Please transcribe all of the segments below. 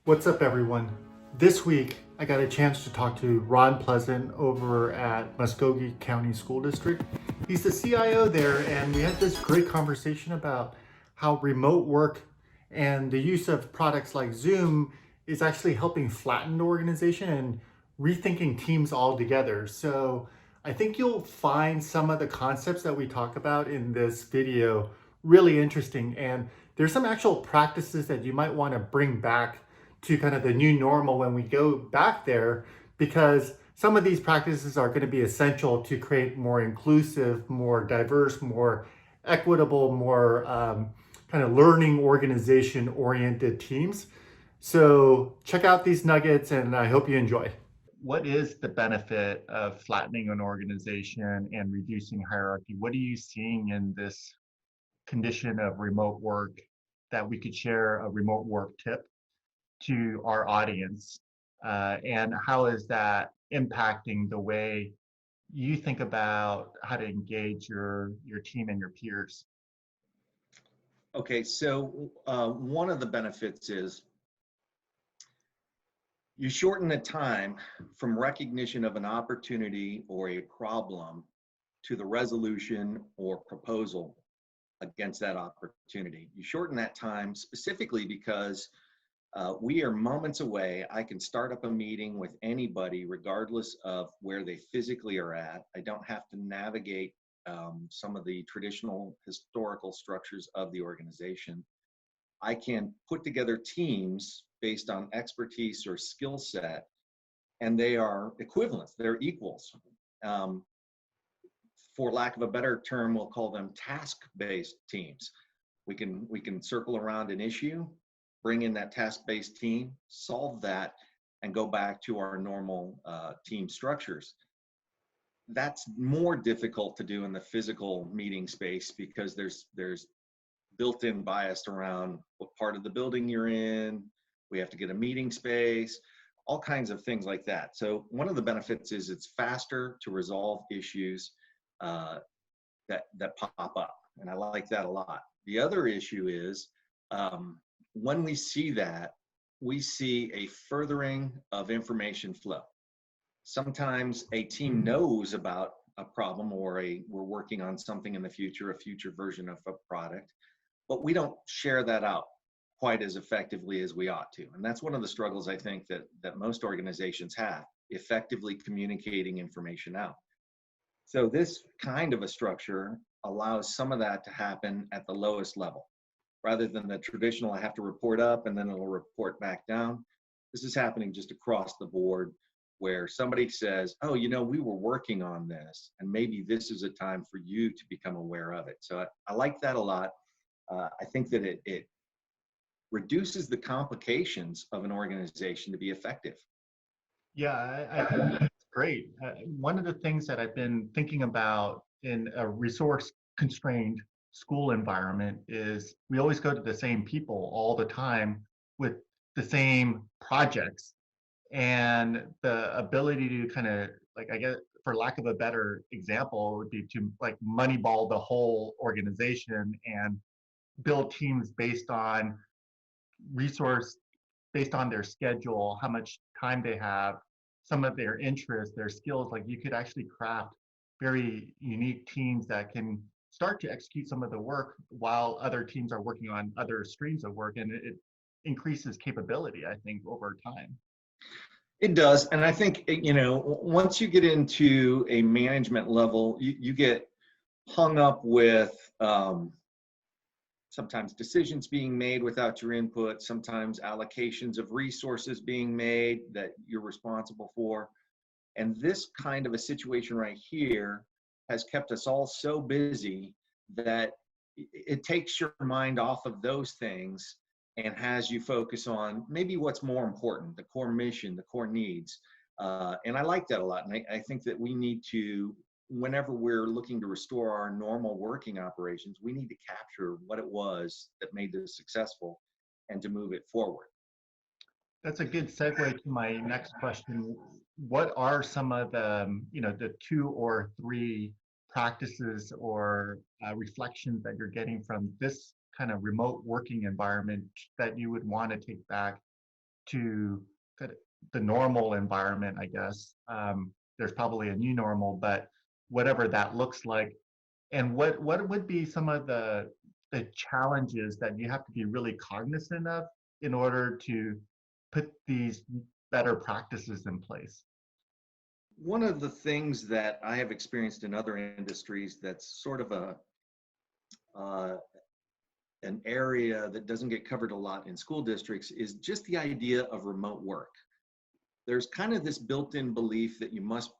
What's up, everyone? This week, I got a chance to talk to Ron Pleasant over at Muscogee County School District. He's the CIO there, and we had this great conversation about how remote work and the use of products like Zoom is actually helping flatten the organization and rethinking teams altogether. So I think you'll find some of the concepts that we talk about in this video really interesting. And there's some actual practices that you might want to bring back to kind of the new normal when we go back there, because some of these practices are going to be essential to create more inclusive, more diverse, more equitable, more kind of learning organization oriented teams. So check out these nuggets and I hope you enjoy. What is the benefit of flattening an organization and reducing hierarchy? What are you seeing in this condition of remote work that we could share a remote work tip to our audience? And how is that impacting the way you think about how to engage your team and your peers? Okay, so one of the benefits is you shorten the time from recognition of an opportunity or a problem to the resolution or proposal against that opportunity. You shorten that time specifically because we are moments away. I can start up a meeting with anybody regardless of where they physically are at. I don't have to navigate some of the traditional historical structures of the organization. I can put together teams based on expertise or skill set, and they are equivalents, they're equals. Um, for lack of a better term, we'll call them task-based teams. We can circle around an issue, bring in that task-based team, solve that, and go back to our normal team structures. That's more difficult to do in the physical meeting space because there's built-in bias around what part of the building you're in. We have to get a meeting space, all kinds of things like that. So one of the benefits is it's faster to resolve issues that pop up, and I like that a lot. The other issue is when we see that, we see a furthering of information flow. Sometimes a team knows about a problem or we're working on something in the future, a future version of a product, but we don't share that out quite as effectively as we ought to. And that's one of the struggles I think that most organizations have, effectively communicating information out. So this kind of a structure allows some of that to happen at the lowest level. Rather than the traditional, I have to report up and then it'll report back down. This is happening just across the board where somebody says, oh, we were working on this and maybe this is a time for you to become aware of it. So I like that a lot. I think that it reduces the complications of an organization to be effective. Yeah, I think that's great. One of the things that I've been thinking about in a resource constrained school environment is we always go to the same people all the time with the same projects. And the ability to kind of, like, I guess, for lack of a better example, would be to like Moneyball the whole organization and build teams based on resource, based on their schedule, how much time they have, some of their interests, their skills. Like, you could actually craft very unique teams that can start to execute some of the work while other teams are working on other streams of work, and it increases capability, I think, over time. It does. And I think, once you get into a management level, you get hung up with sometimes decisions being made without your input, sometimes allocations of resources being made that you're responsible for. And this kind of a situation right here has kept us all so busy that it takes your mind off of those things and has you focus on maybe what's more important, the core mission, the core needs. And I like that a lot. And I think that we need to, whenever we're looking to restore our normal working operations, we need to capture what it was that made this successful and to move it forward. That's a good segue to my next question. What are some of the, the 2 or 3 practices or reflections that you're getting from this kind of remote working environment that you would want to take back to the normal environment, I guess. There's probably a new normal, but whatever that looks like. And what would be some of the challenges that you have to be really cognizant of in order to put these better practices in place? One of the things that I have experienced in other industries that's sort of uh, an area that doesn't get covered a lot in school districts is just the idea of remote work. There's kind of this built-in belief that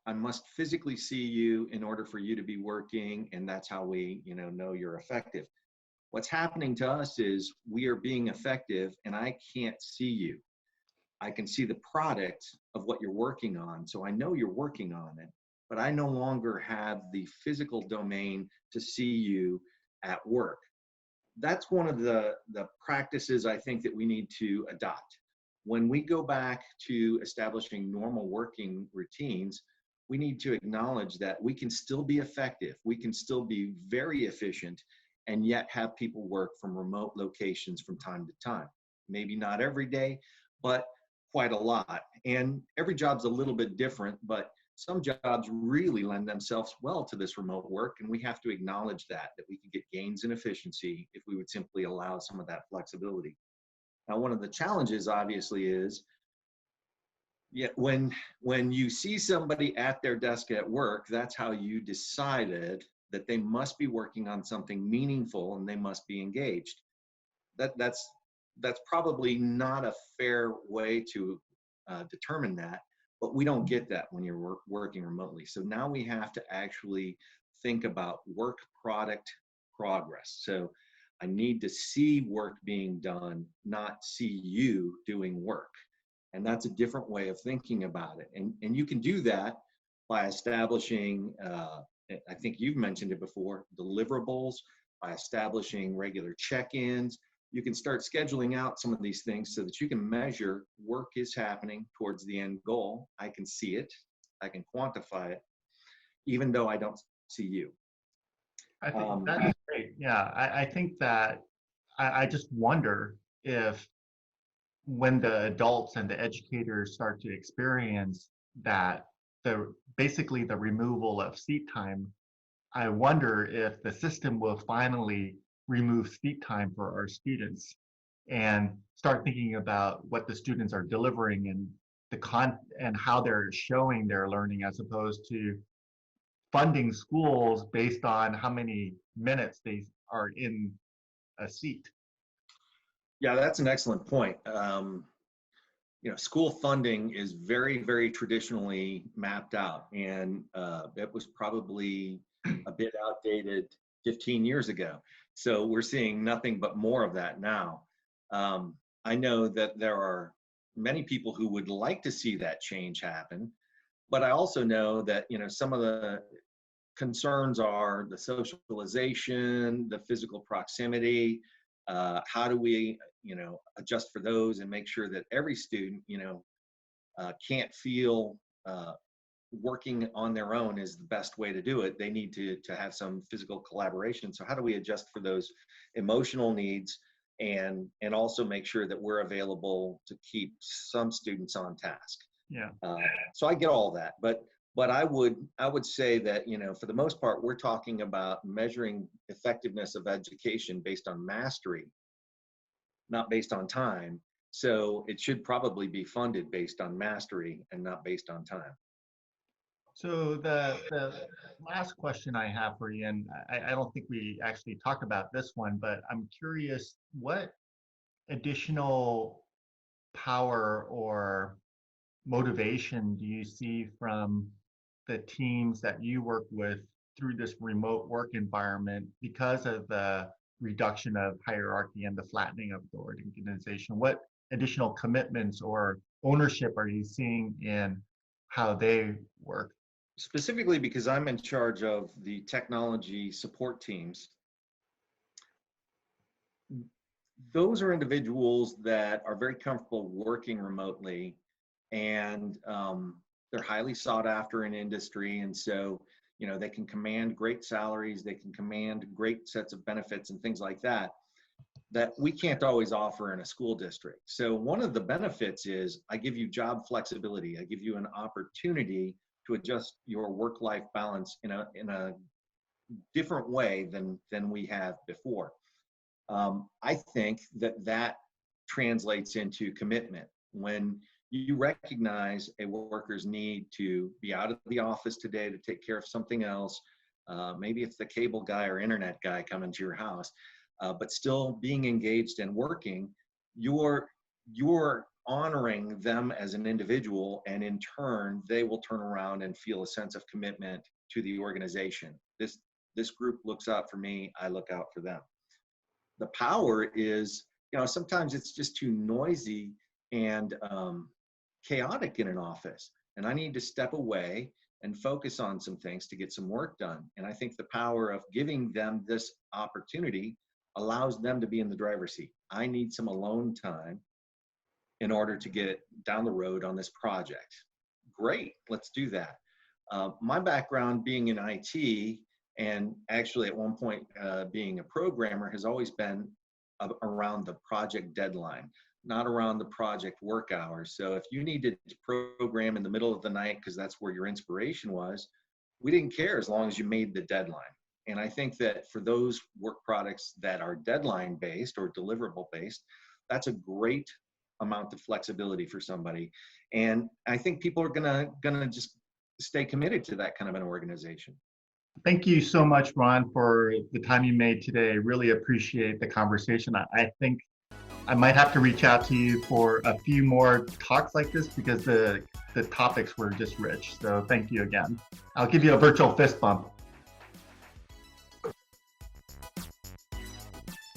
I must physically see you in order for you to be working, and that's how we, know you're effective. What's happening to us is we are being effective and I can't see you. I can see the product of what you're working on, so I know you're working on it, but I no longer have the physical domain to see you at work. That's one of the practices I think that we need to adopt. When we go back to establishing normal working routines, we need to acknowledge that we can still be effective, we can still be very efficient, and yet have people work from remote locations from time to time. Maybe not every day, but quite a lot. And every job's a little bit different, but some jobs really lend themselves well to this remote work, and we have to acknowledge that we could get gains in efficiency if we would simply allow some of that flexibility. Now, one of the challenges obviously is, when you see somebody at their desk at work, that's how you decided that they must be working on something meaningful and they must be engaged. That's probably not a fair way to determine that, but we don't get that when you're working remotely. So now we have to actually think about work product progress. So I need to see work being done, not see you doing work. And that's a different way of thinking about it. And you can do that by establishing, I think you've mentioned it before, deliverables, by establishing regular check-ins. You can start scheduling out some of these things so that you can measure work is happening towards the end goal. I can see it, I can quantify it, even though I don't see you. I think that's great. Yeah, I think that I just wonder if when the adults and the educators start to experience that basically the removal of seat time, I wonder if the system will finally remove seat time for our students and start thinking about what the students are delivering and and how they're showing their learning, as opposed to funding schools based on how many minutes they are in a seat. Yeah, that's an excellent point. School funding is very, very traditionally mapped out, and it was probably a bit outdated 15 years ago. So we're seeing nothing but more of that now. I know that there are many people who would like to see that change happen, but I also know that some of the concerns are the socialization, the physical proximity. How do we, adjust for those and make sure that every student, can't feel working on their own is the best way to do it. They need to have some physical collaboration. So how do we adjust for those emotional needs and also make sure that we're available to keep some students on task? Yeah. So I get all that, but I would say that for the most part we're talking about measuring effectiveness of education based on mastery, not based on time. So it should probably be funded based on mastery and not based on time. So the last question I have for you, and I don't think we actually talked about this one, but I'm curious, what additional power or motivation do you see from the teams that you work with through this remote work environment because of the reduction of hierarchy and the flattening of the organization? What additional commitments or ownership are you seeing in how they work? Specifically because I'm in charge of the technology support teams, those are individuals that are very comfortable working remotely, and they're highly sought after in industry. And so, they can command great salaries, they can command great sets of benefits and things like that. that we can't always offer in a school district. So one of the benefits is I give you job flexibility. I give you an opportunity to adjust your work-life balance in a different way than we have before. I think that translates into commitment. When you recognize a worker's need to be out of the office today to take care of something else, maybe it's the cable guy or internet guy coming to your house, but still being engaged and working, you're honoring them as an individual, and in turn, they will turn around and feel a sense of commitment to the organization. This group looks out for me, I look out for them. The power is, sometimes it's just too noisy and chaotic in an office, and I need to step away and focus on some things to get some work done. And I think the power of giving them this opportunity allows them to be in the driver's seat. I need some alone time in order to get down the road on this project. Great, let's do that. My background being in IT, and actually at one point being a programmer, has always been around the project deadline, not around the project work hours. So if you needed to program in the middle of the night because that's where your inspiration was, we didn't care as long as you made the deadline. And I think that for those work products that are deadline based or deliverable based, that's a great amount of flexibility for somebody. And I think people are gonna just stay committed to that kind of an organization. Thank you so much, Ron, for the time you made today. I really appreciate the conversation. I think I might have to reach out to you for a few more talks like this because the topics were just rich. So thank you again. I'll give you a virtual fist bump.